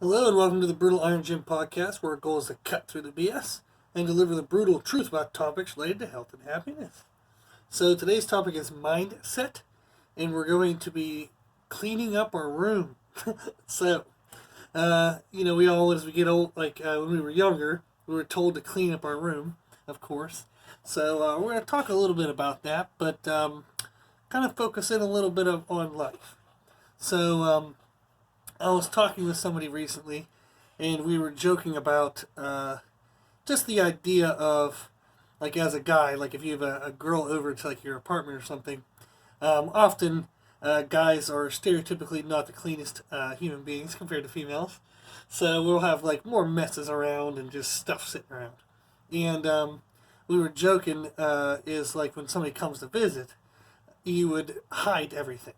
Hello and welcome to the Brutal Iron Gym podcast, where our goal is to cut through the BS and deliver the brutal truth about topics related to health and happiness. So today's topic is mindset, and we're going to be cleaning up our room. So, we all, as we get old, when we were younger, we were told to clean up our room, of course. So we're going to talk a little bit about that, but kind of focus in a little bit on life. So, I was talking with somebody recently, and we were joking about just the idea of, like, as a guy, like if you have a girl over to like your apartment or something, often guys are stereotypically not the cleanest human beings compared to females, so we'll have like more messes around and just stuff sitting around. And we were joking is like when somebody comes to visit, you would hide everything.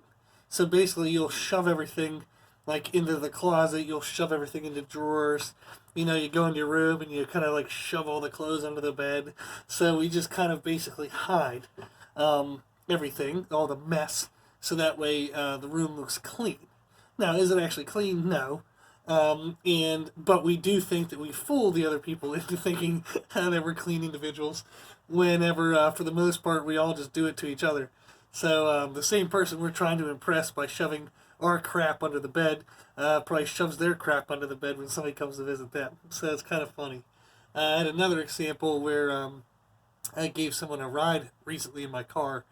So basically, you'll shove everything like into the closet. You'll shove everything into drawers. You know, you go into your room and you kind of like shove all the clothes under the bed. So we just kind of basically hide everything, all the mess, so that way the room looks clean. Now, is it actually clean? No. But we do think that we fool the other people into thinking that we're clean individuals, whenever for the most part we all just do it to each other. So the same person we're trying to impress by shoving our crap under the bed probably shoves their crap under the bed when somebody comes to visit them. So it's kind of funny. I had another example where I gave someone a ride recently in my car,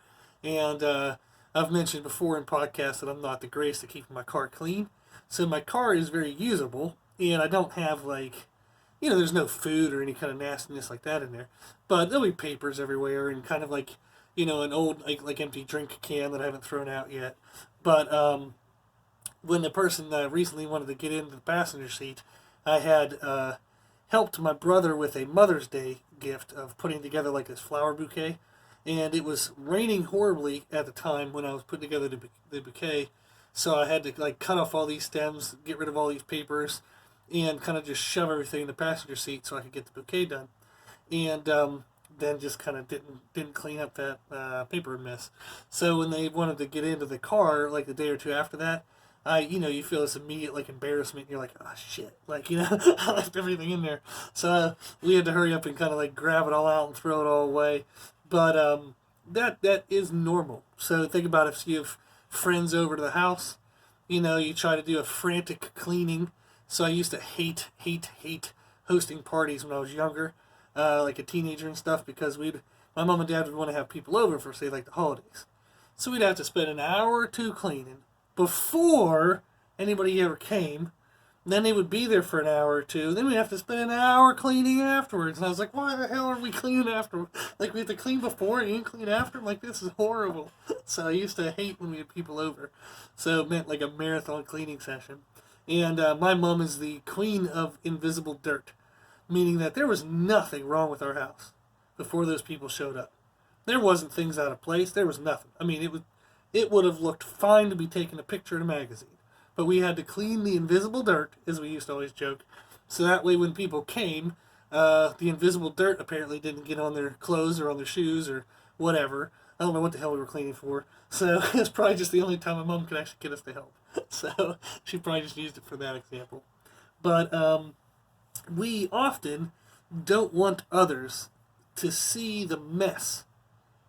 and I've mentioned before in podcasts that I'm not the greatest at keeping my car clean. So my car is very usable, and I don't have there's no food or any kind of nastiness like that in there. But there'll be papers everywhere and kind of like, an old like empty drink can that I haven't thrown out yet. But when the person recently wanted to get into the passenger seat, I had helped my brother with a Mother's Day gift of putting together like this flower bouquet. And it was raining horribly at the time when I was putting together the bouquet. So I had to like cut off all these stems, get rid of all these papers, and kind of just shove everything in the passenger seat so I could get the bouquet done. And then just kind of didn't clean up that paper mess. So when they wanted to get into the car, like the day or two after that, you feel this immediate like embarrassment. You're like, oh shit, I left everything in there. So we had to hurry up and kind of like grab it all out and throw it all away. But that is normal. So think about if you have friends over to the house, you try to do a frantic cleaning. So I used to hate hosting parties when I was younger, like a teenager and stuff, because my mom and dad would want to have people over for, say, like the holidays. So we'd have to spend an hour or two cleaning before anybody ever came. Then they would be there for an hour or two. Then we'd have to spend an hour cleaning afterwards. And I was like, why the hell are we cleaning after? Like, we have to clean before and clean after? Like, this is horrible. So I used to hate when we had people over. So it meant like a marathon cleaning session. And my mom is the queen of invisible dirt, meaning that there was nothing wrong with our house before those people showed up. There wasn't things out of place. There was nothing. I mean, it would have looked fine to be taking a picture in a magazine. But we had to clean the invisible dirt, as we used to always joke. So that way when people came, the invisible dirt apparently didn't get on their clothes or on their shoes or whatever. I don't know what the hell we were cleaning for. So it's probably just the only time my mom could actually get us to help. So she probably just used it for that example. But we often don't want others to see the mess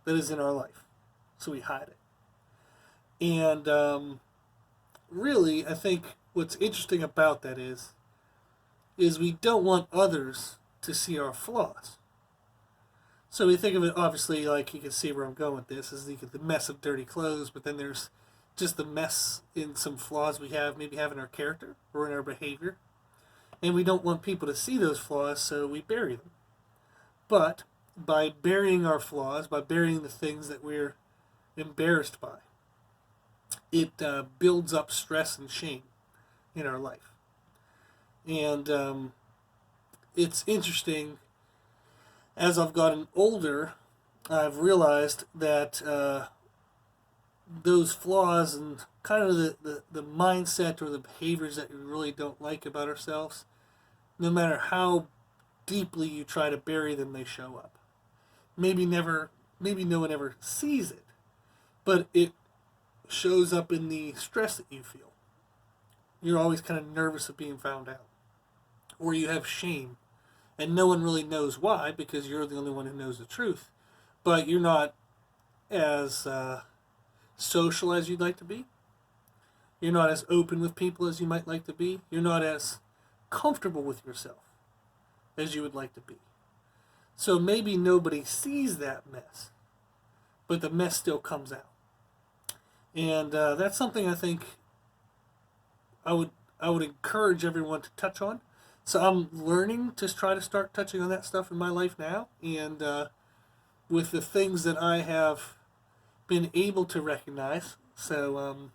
that is in our life. So we hide it. And really, I think what's interesting about that is we don't want others to see our flaws. So we think of it, obviously, like you can see where I'm going with this, is the mess of dirty clothes, but then there's just the mess in some flaws we maybe have in our character or in our behavior. And we don't want people to see those flaws, so we bury them. But by burying our flaws, by burying the things that we're embarrassed by, it builds up stress and shame in our life. And it's interesting, as I've gotten older, I've realized that those flaws and kind of the mindset or the behaviors that we really don't like about ourselves, no matter how deeply you try to bury them, they show up. Maybe no one ever sees it, but it shows up in the stress that you feel. you're always kind of nervous of being found out. Or you have shame, and no one really knows why because you're the only one who knows the truth. But you're not as social as you'd like to be. You're not as open with people as you might like to be. You're not as comfortable with yourself as you would like to be. So maybe nobody sees that mess, but the mess still comes out. And that's something I think I would encourage everyone to touch on. So I'm learning to try to start touching on that stuff in my life now. And with the things that I have been able to recognize, so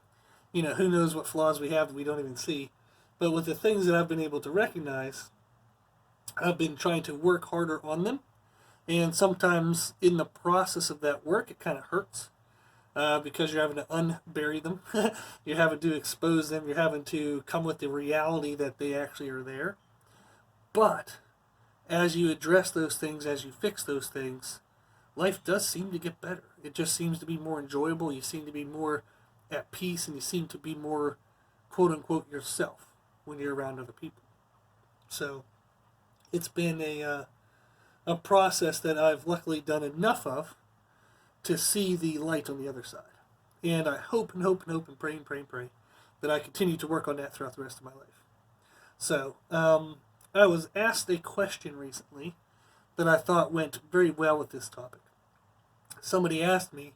who knows what flaws we have that we don't even see. But with the things that I've been able to recognize, I've been trying to work harder on them. And sometimes in the process of that work, it kind of hurts because you're having to unbury them. You're having to expose them. You're having to come with the reality that they actually are there. But as you address those things, as you fix those things, life does seem to get better. It just seems to be more enjoyable. You seem to be more at peace, and you seem to be more, quote unquote, yourself when you're around other people. So it's been a process that I've luckily done enough of to see the light on the other side. And I hope and hope and hope and pray and pray and pray that I continue to work on that throughout the rest of my life. So I was asked a question recently that I thought went very well with this topic. Somebody asked me,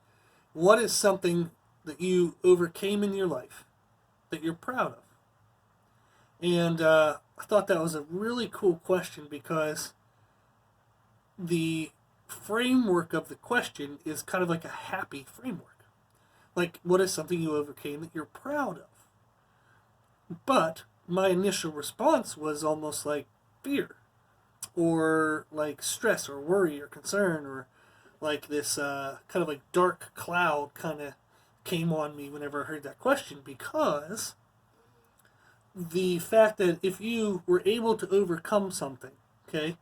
what is something that you overcame in your life that you're proud of? And I thought that was a really cool question because the framework of the question is kind of like a happy framework. Like, what is something you overcame that you're proud of? But my initial response was almost like fear, or like stress, or worry, or concern, or like this kind of like dark cloud kind of came on me whenever I heard that question, because the fact that if you were able to overcome something, okay,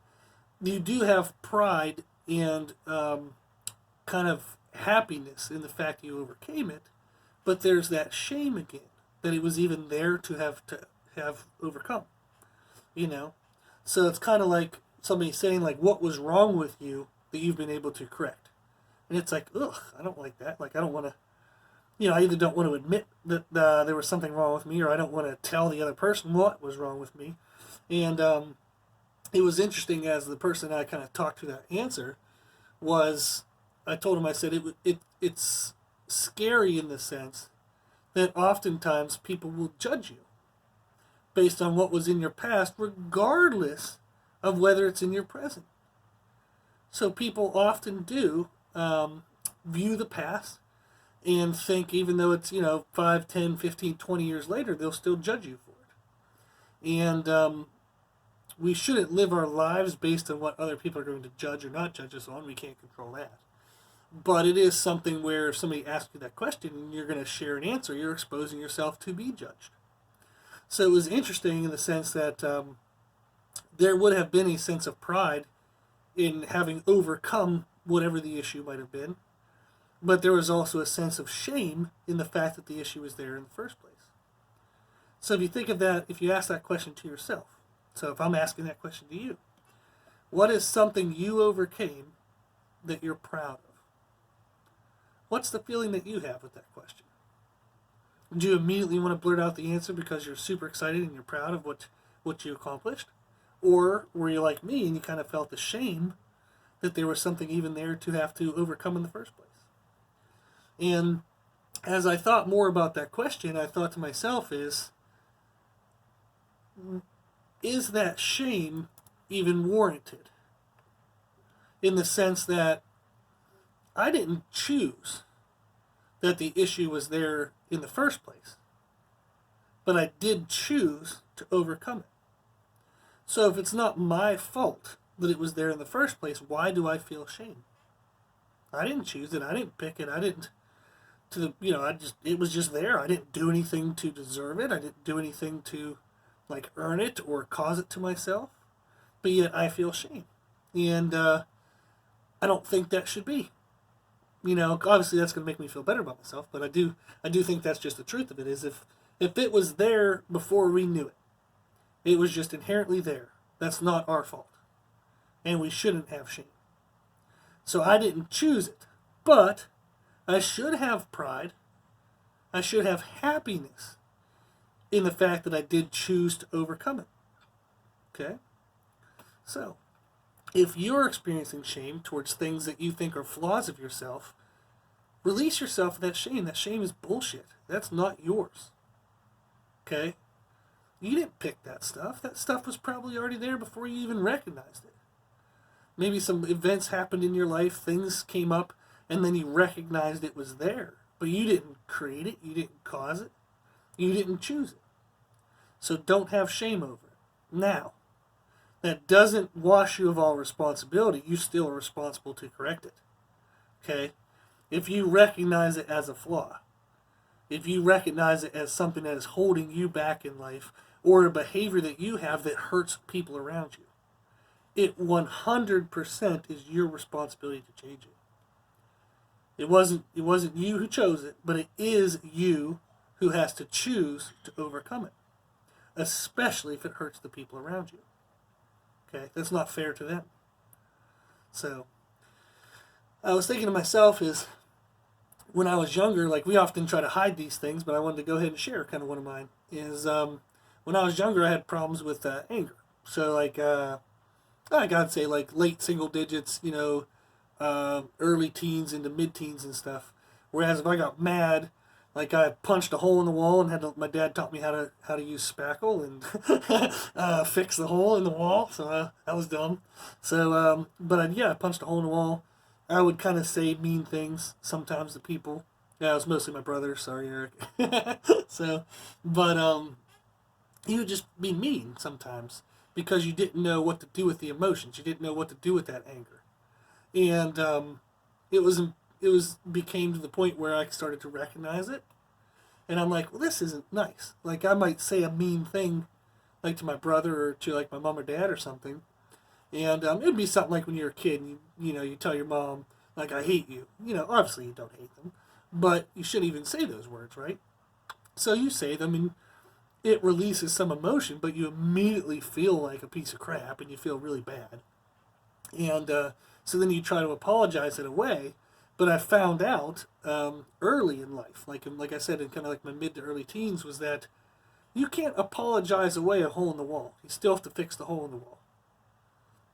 you do have pride and kind of happiness in the fact you overcame it, but there's that shame again that it was even there to have overcome, So it's kind of like somebody saying, like, what was wrong with you that you've been able to correct? And it's like, ugh, I don't like that. Like, I don't want to, I either don't want to admit that there was something wrong with me, or I don't want to tell the other person what was wrong with me. And it was interesting, as the person I kind of talked to that answer was, I told him, I said, it's scary in the sense that oftentimes people will judge you based on what was in your past, regardless of whether it's in your present. So people often do view the past and think, even though it's 5, 10, 15, 20 years later, they'll still judge you for it. And we shouldn't live our lives based on what other people are going to judge or not judge us on. We can't control that. But it is something where if somebody asks you that question and you're going to share an answer, you're exposing yourself to be judged. So it was interesting in the sense that there would have been a sense of pride in having overcome whatever the issue might have been, but there was also a sense of shame in the fact that the issue was there in the first place. So if you think of that, if you ask that question to yourself, so if I'm asking that question to you, what is something you overcame that you're proud of? What's the feeling that you have with that question? Do you immediately want to blurt out the answer because you're super excited and you're proud of what you accomplished? Or were you like me and you kind of felt the shame that there was something even there to have to overcome in the first place? And as I thought more about that question, I thought to myself is that shame even warranted? In the sense that I didn't choose that the issue was there in the first place, but I did choose to overcome it. So if it's not my fault that it was there in the first place, why do I feel shame? I didn't choose it. I didn't pick it. I didn't it was just there. I didn't do anything to deserve it. I didn't do anything to earn it or cause it to myself. But yet I feel shame. And I don't think that should be. Obviously that's going to make me feel better about myself, but I do think that's just the truth of it, is if If it was there before we knew it, it was just inherently there. That's not our fault. And we shouldn't have shame. So I didn't choose it. But I should have pride. I should have happiness in the fact that I did choose to overcome it. Okay? So, if you're experiencing shame towards things that you think are flaws of yourself, release yourself of that shame. That shame is bullshit. That's not yours. Okay? You didn't pick that stuff. That stuff was probably already there before you even recognized it. Maybe some events happened in your life, things came up, and then you recognized it was there. But you didn't create it. You didn't cause it. You didn't choose it. So don't have shame over it. Now, that doesn't wash you of all responsibility. You still are responsible to correct it. Okay? If you recognize it as a flaw, if you recognize it as something that is holding you back in life, or a behavior that you have that hurts people around you, it 100% is your responsibility to change it. It wasn't you who chose it, but it is you who has to choose to overcome it, especially if it hurts the people around you. Okay, that's not fair to them. So, I was thinking to myself is, when I was younger, like we often try to hide these things, but I wanted to go ahead and share kind of one of mine, is when I was younger I had problems with anger. So like, I gotta say like late single digits, early teens into mid-teens and stuff. Whereas if I got mad, like I punched a hole in the wall and my dad taught me how to use spackle and fix the hole in the wall. So that was dumb. So, I punched a hole in the wall. I would kind of say mean things sometimes to people. Yeah, it was mostly my brother. Sorry, Eric. So, he would just be mean sometimes because you didn't know what to do with the emotions. You didn't know what to do with that anger, and it became to the point where I started to recognize it, and I'm like, well, this isn't nice. Like I might say a mean thing, like to my brother or to like my mom or dad or something, and it'd be something like when you're a kid, and you tell your mom like I hate you. Obviously you don't hate them, but you shouldn't even say those words, right? So you say them, and it releases some emotion, but you immediately feel like a piece of crap, and you feel really bad, and so then you try to apologize in a way. But I found out early in life, like I said, in kind of like my mid to early teens, was that you can't apologize away a hole in the wall. You still have to fix the hole in the wall.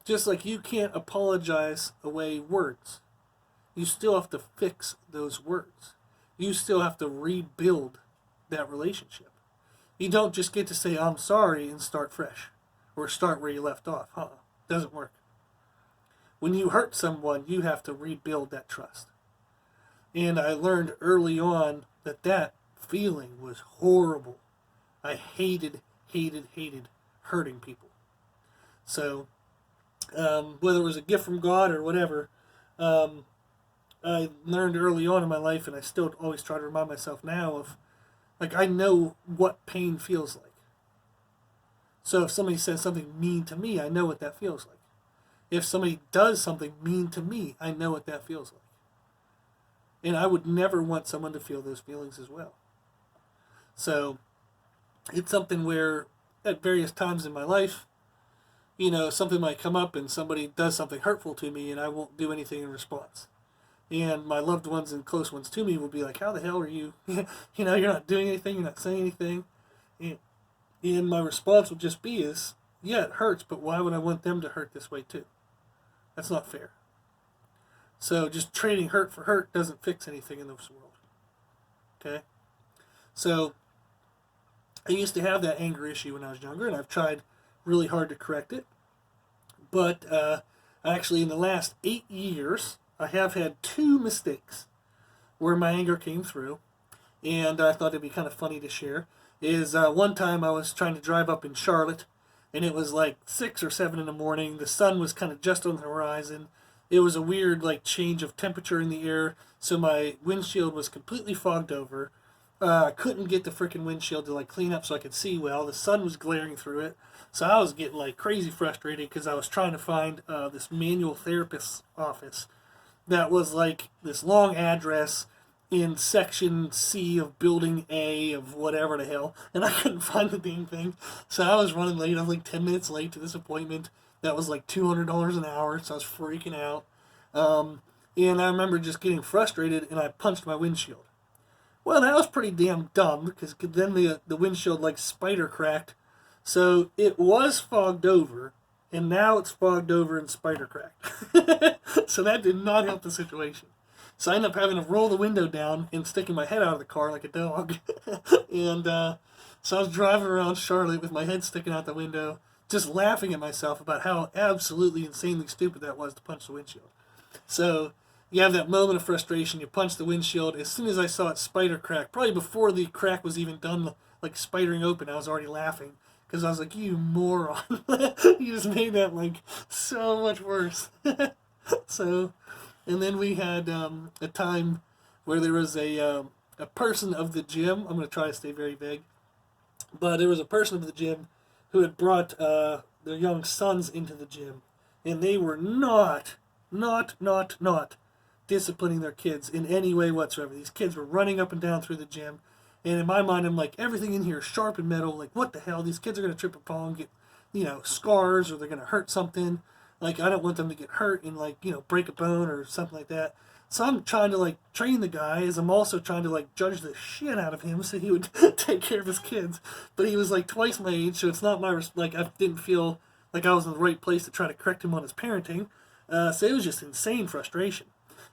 Just like you can't apologize away words. You still have to fix those words. You still have to rebuild that relationship. You don't just get to say, I'm sorry, and start fresh. Or start where you left off. Doesn't work. When you hurt someone, you have to rebuild that trust. And I learned early on that feeling was horrible. I hated hurting people. So, whether it was a gift from God or whatever, I learned early on in my life, and I still always try to remind myself now of, like, I know what pain feels like. So if somebody says something mean to me, I know what that feels like. If somebody does something mean to me, I know what that feels like. And I would never want someone to feel those feelings as well. So it's something where at various times in my life, something might come up and somebody does something hurtful to me and I won't do anything in response. And my loved ones and close ones to me will be like, how the hell are you? You're not doing anything, you're not saying anything. And my response would just be yeah, it hurts, but why would I want them to hurt this way too? That's not fair. So just trading hurt for hurt doesn't fix anything in this world. Okay? So I used to have that anger issue when I was younger, and I've tried really hard to correct it. But actually in the last 8 years, I have had 2 mistakes where my anger came through, and I thought it'd be kind of funny to share. One time I was trying to drive up in Charlotte, and it was like 6 or 7 in the morning. The sun was kind of just on the horizon. It was a weird change of temperature in the air, so my windshield was completely fogged over. I couldn't get the freaking windshield to clean up so I could see well. The sun was glaring through it, so I was getting crazy frustrated because I was trying to find this manual therapist's office that was this long address, in section C of building A of whatever the hell, and I couldn't find the dang thing. So I was running late. I was like 10 minutes late to this appointment. That was like $200 an hour, so I was freaking out. And I remember just getting frustrated, and I punched my windshield. Well, that was pretty damn dumb, because then the windshield like spider cracked. So it was fogged over, and now it's fogged over and spider cracked. So that did not help the situation. So I ended up having to roll the window down and sticking my head out of the car like a dog. And so I was driving around Charlotte with my head sticking out the window, just laughing at myself about how absolutely insanely stupid that was to punch the windshield. So you have that moment of frustration, you punch the windshield. As soon as I saw it spider crack, probably before the crack was even done, like spidering open, I was already laughing. Because I was like, you moron. You just made that like so much worse. So, and then we had a time where there was a person of the gym. I'm going to try to stay very vague. But there was a person of the gym who had brought their young sons into the gym. And they were not disciplining their kids in any way whatsoever. These kids were running up and down through the gym. And in my mind, I'm like, everything in here is sharp and metal. Like, what the hell? These kids are going to trip and fall and get, scars, or they're going to hurt something. Like, I don't want them to get hurt and, like, break a bone or something like that. So I'm trying to, like, train the guy, as I'm also trying to, like, judge the shit out of him so he would take care of his kids. But he was, like, twice my age, so it's not my, I didn't feel like I was in the right place to try to correct him on his parenting. So it was just insane frustration.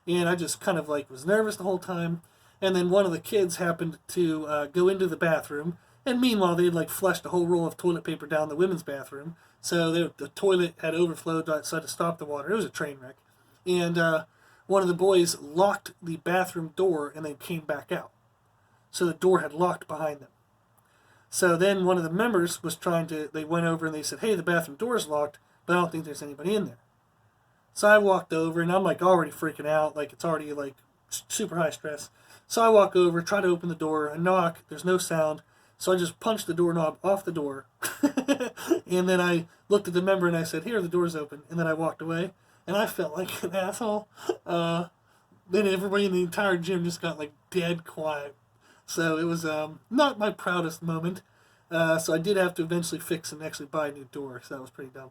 And I just kind of, like, was nervous the whole time. And then one of the kids happened to go into the bathroom, and meanwhile they had like flushed a whole roll of toilet paper down the women's bathroom. So the toilet had overflowed, so I had to stop the water. It was a train wreck. And one of the boys locked the bathroom door and then came back out. So the door had locked behind them. So then one of the members was they went over and they said, hey, the bathroom door is locked, but I don't think there's anybody in there. So I walked over, and I'm like already freaking out, like it's already like super high stress. So I walk over, try to open the door, I knock, there's no sound, so I just punched the doorknob off the door. And then I looked at the member and I said, here, the door's open. And then I walked away, and I felt like an asshole. Then everybody in the entire gym just got like dead quiet. So it was not my proudest moment. So I did have to eventually fix and actually buy a new door, so that was pretty dumb.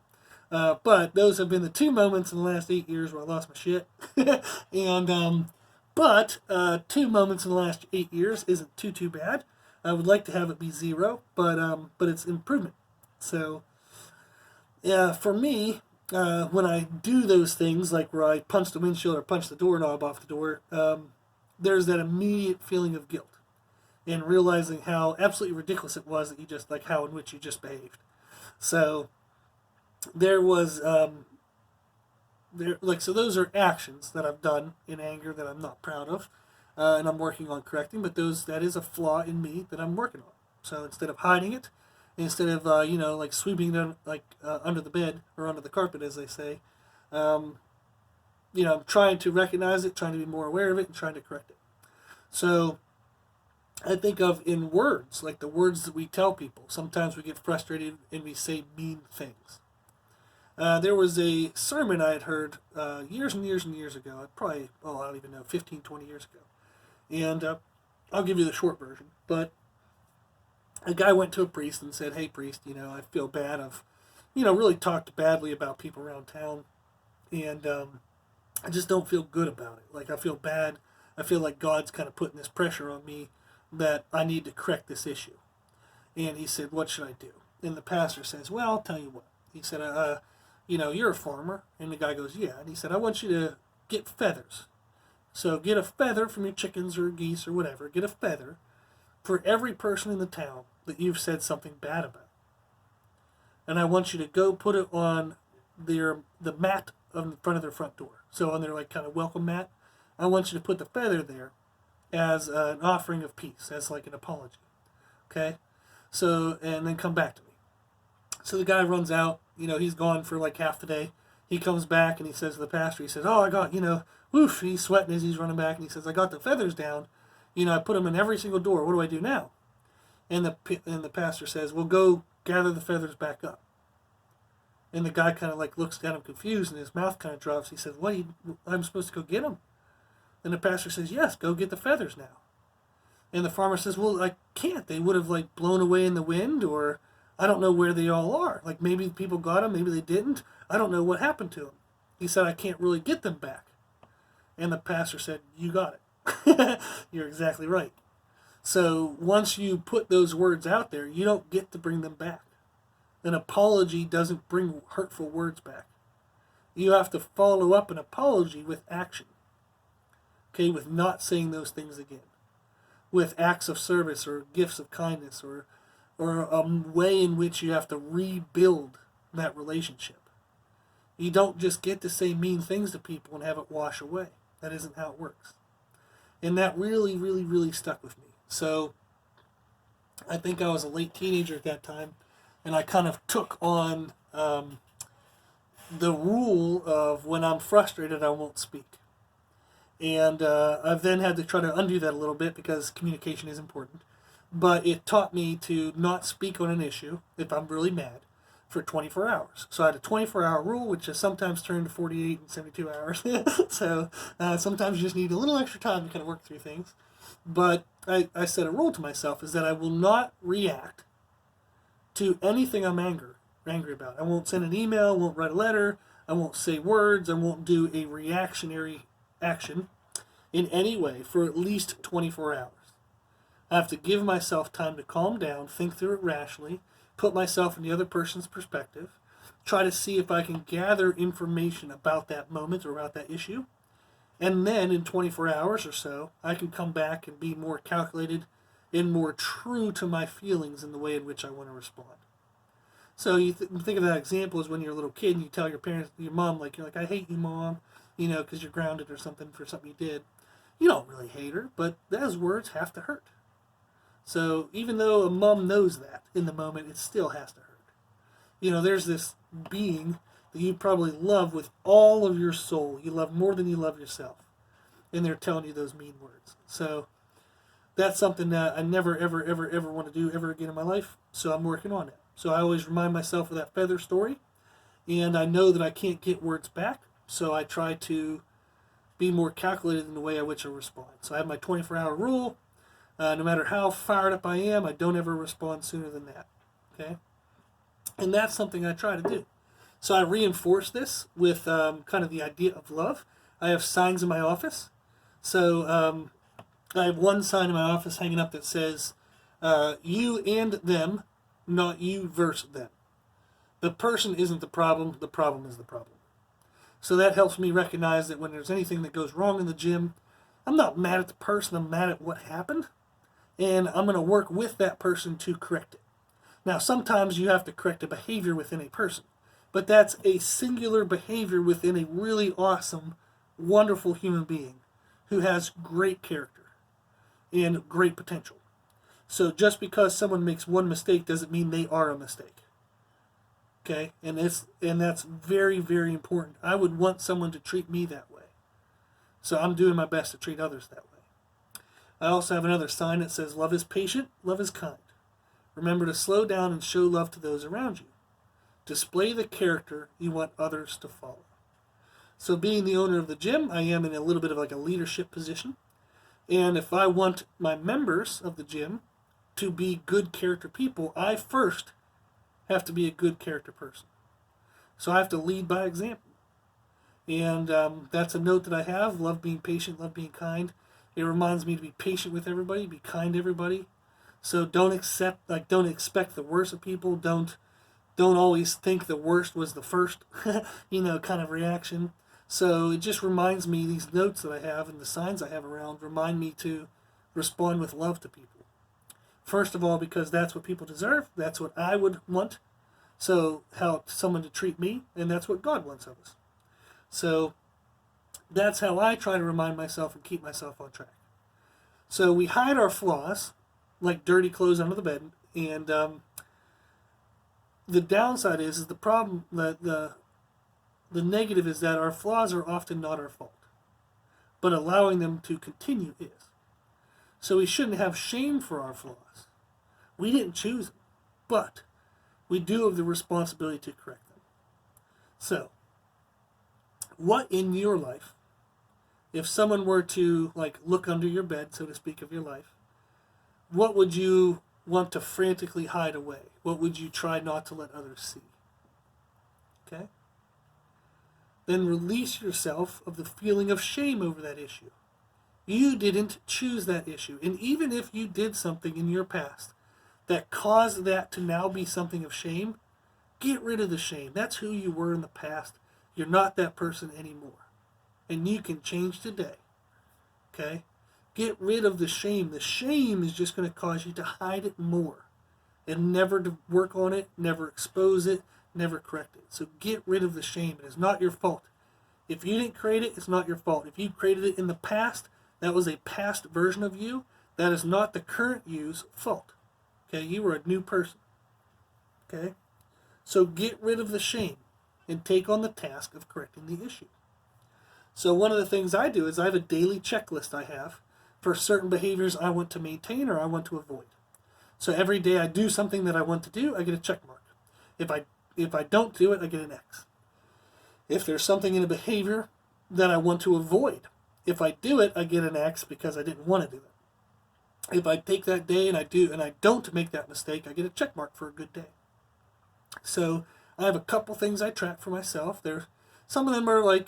But those have been the 2 moments in the last 8 years where I lost my shit. And But 2 moments in the last 8 years isn't too bad. I would like to have it be 0, but it's improvement. So, yeah, for me, when I do those things, like where I punch the windshield or punch the doorknob off the door, there's that immediate feeling of guilt, and realizing how absolutely ridiculous it was that how in which you just behaved. So, there was. So those are actions that I've done in anger that I'm not proud of, and I'm working on correcting. But that is a flaw in me that I'm working on. So instead of hiding it, instead of like sweeping it under the bed or under the carpet, as they say, I'm trying to recognize it, trying to be more aware of it, and trying to correct it. So I think of in words, like the words that we tell people. Sometimes we get frustrated and we say mean things. There was a sermon I had heard years and years and years ago. I don't even know, 15, 20 years ago. And I'll give you the short version. But a guy went to a priest and said, hey, priest, I feel bad. I've, really talked badly about people around town. And I just don't feel good about it. Like, I feel bad. I feel like God's kind of putting this pressure on me that I need to correct this issue. And he said, what should I do? And the pastor says, well, I'll tell you what. He said, you're a farmer. And the guy goes, yeah. And he said, I want you to get feathers. So get a feather from your chickens or geese or whatever. Get a feather for every person in the town that you've said something bad about. And I want you to go put it on the mat in front of their front door. So on their like kind of welcome mat, I want you to put the feather there as an offering of peace, as like an apology. Okay? So, and then come back to me. So the guy runs out, he's gone for like half the day. He comes back and he says to the pastor, he says, oh, I got, woof, he's sweating as he's running back. And he says, I got the feathers down. I put them in every single door. What do I do now? And the pastor says, well, go gather the feathers back up. And the guy kind of like looks at him confused and his mouth kind of drops. He says, I'm supposed to go get them? And the pastor says, yes, go get the feathers now. And the farmer says, well, I can't. They would have like blown away in the wind, or I don't know where they all are. Like maybe people got them, maybe they didn't. I don't know what happened to them. He said, I can't really get them back. And the pastor said, you got it. You're exactly right. So once you put those words out there, you don't get to bring them back. An apology doesn't bring hurtful words back. You have to follow up an apology with action. Okay, with not saying those things again. With acts of service or gifts of kindness or a way in which you have to rebuild that relationship. You don't just get to say mean things to people and have it wash away. That isn't how it works. And that really, really, really stuck with me. So I think I was a late teenager at that time, and I kind of took on the rule of when I'm frustrated, I won't speak. And I've then had to try to undo that a little bit because communication is important. But it taught me to not speak on an issue if I'm really mad for 24 hours. So I had a 24-hour rule, which has sometimes turned to 48 and 72 hours. So sometimes you just need a little extra time to kind of work through things. But I set a rule to myself is that I will not react to anything I'm angry about. I won't send an email, I won't write a letter, I won't say words, I won't do a reactionary action in any way for at least 24 hours. I have to give myself time to calm down, think through it rationally, put myself in the other person's perspective, try to see if I can gather information about that moment or about that issue, and then in 24 hours or so, I can come back and be more calculated and more true to my feelings in the way in which I want to respond. So you think of that example as when you're a little kid and you tell your parents, your mom, like, you're like, I hate you, Mom, because you're grounded or something for something you did. You don't really hate her, but those words have to hurt. So even though a mom knows that in the moment, it still has to hurt. There's this being that you probably love with all of your soul. You love more than you love yourself. And they're telling you those mean words. So that's something that I never, ever, ever, ever want to do ever again in my life. So I'm working on it. So I always remind myself of that feather story. And I know that I can't get words back. So I try to be more calculated in the way in which I respond. So I have my 24-hour rule. No matter how fired up I am, I don't ever respond sooner than that. Okay? And that's something I try to do. So I reinforce this with kind of the idea of love. I have signs in my office. So I have one sign in my office hanging up that says, you and them, not you versus them. The person isn't the problem is the problem. So that helps me recognize that when there's anything that goes wrong in the gym, I'm not mad at the person, I'm mad at what happened. And I'm going to work with that person to correct it. Now, sometimes you have to correct a behavior within a person, but that's a singular behavior within a really awesome, wonderful human being who has great character and great potential. So just because someone makes one mistake doesn't mean they are a mistake. Okay? And that's very, very important. I would want someone to treat me that way. So I'm doing my best to treat others that way. I also have another sign that says, love is patient, love is kind. Remember to slow down and show love to those around you. Display the character you want others to follow. So being the owner of the gym, I am in a little bit of like a leadership position. And if I want my members of the gym to be good character people, I first have to be a good character person. So I have to lead by example. And that's a note that I have, love being patient, love being kind. It reminds me to be patient with everybody, be kind to everybody. So don't expect the worst of people. Don't always think the worst was the first, kind of reaction. So it just reminds me, these notes that I have and the signs I have around remind me to respond with love to people. First of all, because that's what people deserve. That's what I would want. So how someone to treat me, and that's what God wants of us. So that's how I try to remind myself and keep myself on track. So we hide our flaws like dirty clothes under the bed, and the downside is the problem, the negative is that our flaws are often not our fault, but allowing them to continue is. So we shouldn't have shame for our flaws. We didn't choose them, but we do have the responsibility to correct them. So, what in your life if someone were to like look under your bed, so to speak, of your life, what would you want to frantically hide away? What would you try not to let others see? Okay? Then release yourself of the feeling of shame over that issue. You didn't choose that issue. And even if you did something in your past that caused that to now be something of shame, get rid of the shame. That's who you were in the past. You're not that person anymore. And you can change today. Okay? Get rid of the shame. The shame is just going to cause you to hide it more and never to work on it, never expose it, never correct it. So get rid of the shame. It is not your fault. If you didn't create it, it's not your fault. If you created it in the past, that was a past version of you. That is not the current you's fault. Okay, you were a new person. Okay? So get rid of the shame and take on the task of correcting the issue. So one of the things I do is I have a daily checklist I have for certain behaviors I want to maintain or I want to avoid. So every day I do something that I want to do, I get a check mark. If I don't do it, I get an X. If there's something in a behavior that I want to avoid, if I do it, I get an X because I didn't want to do it. If I take that day and I don't make that mistake, I get a check mark for a good day. So I have a couple things I track for myself. Some of them are like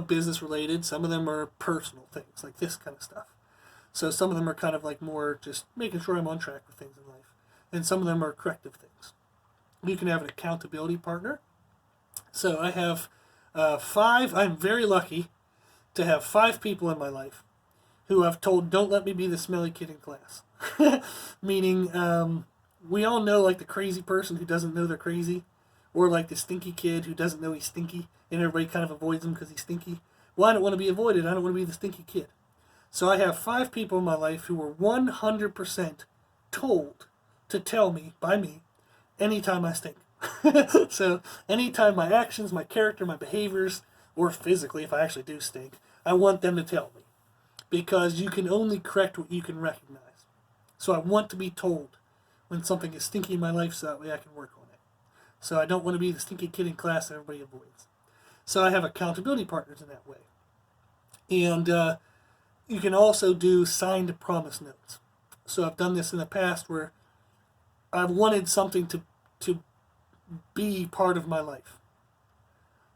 business related. Some of them are personal things, like this kind of stuff. So some of them are kind of like more just making sure I'm on track with things in life. And some of them are corrective things. You can have an accountability partner. So I have 5. I'm very lucky to have 5 people in my life who I've told, don't let me be the smelly kid in class. Meaning, we all know like the crazy person who doesn't know they're crazy, or like the stinky kid who doesn't know he's stinky, and everybody kind of avoids him because he's stinky. Well, I don't want to be avoided. I don't want to be the stinky kid. So I have 5 people in my life who were 100% told to tell me, by me, anytime I stink. So anytime my actions, my character, my behaviors, or physically, if I actually do stink, I want them to tell me. Because you can only correct what you can recognize. So I want to be told when something is stinky in my life so that way I can work on it. So I don't want to be the stinky kid in class that everybody avoids. So I have accountability partners in that way. And you can also do signed promise notes. So I've done this in the past where I've wanted something to be part of my life.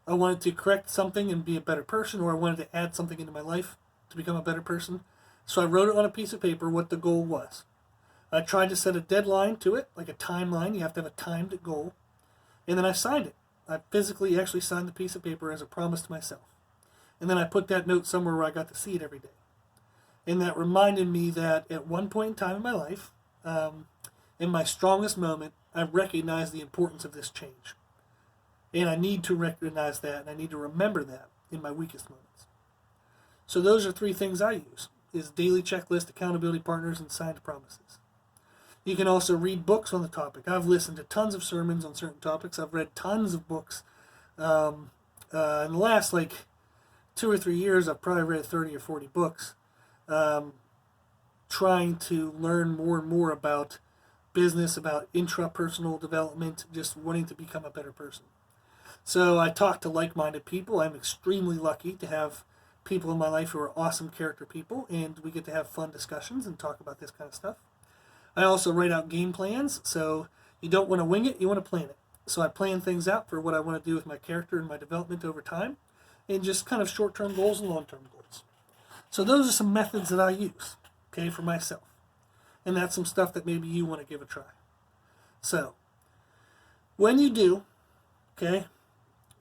I wanted to correct something and be a better person, or I wanted to add something into my life to become a better person. So I wrote it on a piece of paper what the goal was. I tried to set a deadline to it, like a timeline. You have to have a timed goal. And then I signed it. I physically actually signed the piece of paper as a promise to myself. And then I put that note somewhere where I got to see it every day. And that reminded me that at one point in time in my life, in my strongest moment, I recognized the importance of this change. And I need to recognize that, and I need to remember that in my weakest moments. So those are 3 things I use, is daily checklist, accountability partners, and signed promises. You can also read books on the topic. I've listened to tons of sermons on certain topics. I've read tons of books. In the last 2 or 3 years, I've probably read 30 or 40 books, trying to learn more and more about business, about intrapersonal development, just wanting to become a better person. So I talk to like-minded people. I'm extremely lucky to have people in my life who are awesome character people, and we get to have fun discussions and talk about this kind of stuff. I also write out game plans, so you don't want to wing it, you want to plan it. So I plan things out for what I want to do with my character and my development over time, and just kind of short-term goals and long-term goals. So those are some methods that I use, okay, for myself. And that's some stuff that maybe you want to give a try. So, when you do, okay,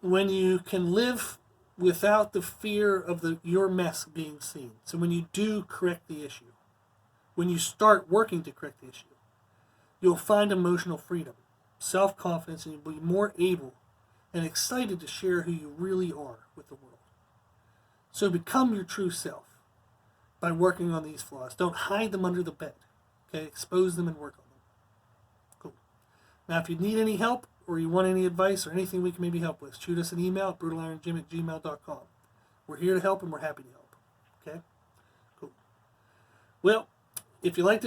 when you can live without the fear of your mess being seen, so when you do correct the issue, when you start working to correct the issue, you'll find emotional freedom, self-confidence, and you'll be more able and excited to share who you really are with the world. So become your true self by working on these flaws. Don't hide them under the bed. Okay, expose them and work on them. Cool. Now, if you need any help or you want any advice or anything we can maybe help with, shoot us an email at brutalironjim@gmail.com. We're here to help and we're happy to help. Okay? Cool. Well, if you like this